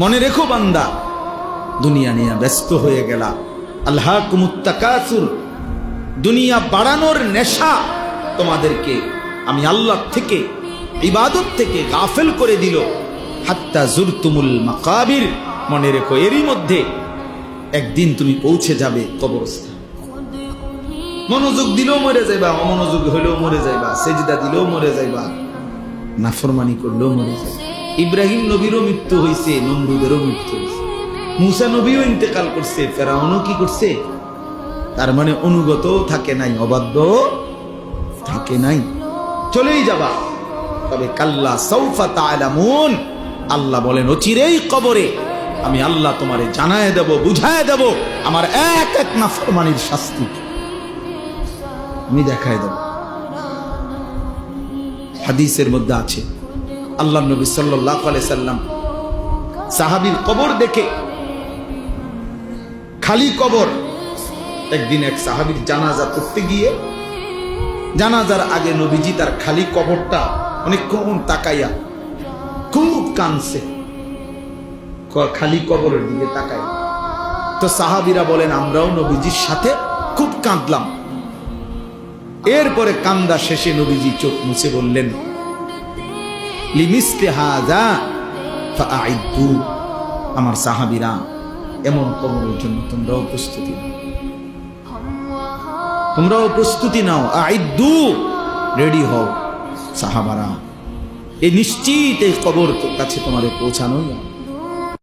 মনে রেখো বান্দা, দুনিয়া নিয়ে ব্যস্ত হয়ে গেলা। আল্লাহকুমুত তাকাসুর, দুনিয়া বাড়ানোর নেশা তোমাদেরকে আমি আল্লাহ থেকে, ইবাদত থেকে গাফেল করে দিল। হাত্তা জুরতুমুল মাকাবির, মনে রেখো এরই মধ্যে একদিন তুমি পৌঁছে যাবে কবরস্থান। মনোযোগ দিলেও মরে যাইবা, অমনোযোগ হইলেও মরে যাইবা, সেজদা দিলেও মরে যাইবা, নাফরমানি করলেও মরে যাইবা। ইব্রাহিম নবীরও মৃত্যু হয়েছে, নমরুদেরও মৃত্যু হয়েছে, মুসা নবীও ইন্তেকাল করছে, ফেরাউনও কি করছে। তার মানে অনুগত থাকে নাই, অবাধ্য থাকে নাই, চলেই যাবা। তবে কাল্লা সাউফা তা'লামুন, আল্লাহ বলেন অচিরেই কবরে আমি আল্লাহ তোমারে জানায় দেব, বুঝায় দেব আমার এক এক নাফরমানির শাস্তি আমি দেখায় দেব। হাদিসের মধ্যে আছে আল্লাহ নবী সাল্লাল্লাহু আলাইহি সাল্লাম সাহাবীর কবর দেখে, খালি কবর, একদিন এক সাহাবীর জানাজা করতে গিয়ে জানাজার আগে নবীজি তার খালি কবরটা অনেকক্ষণ তাকাইয়া খুব কাঁদছে, খালি কবরের দিকে তাকাই। তো সাহাবীরা বলেন আমরাও নবীজির সাথে খুব কাঁদলাম। এরপরে কান্দা শেষে নবীজি চোখ মুছে বললেন, লিমিসলি হাযা ফাআইদু, আমার সাহাবীরা এমন কবরের জন্য তোমরাও প্রস্তুতি নাও, তোমরাও প্রস্তুতি নাও। আইদু, রেডি হও সাহাবারা, এই নিশ্চিত এই কবর কাছে তোমাদের পৌঁছানো।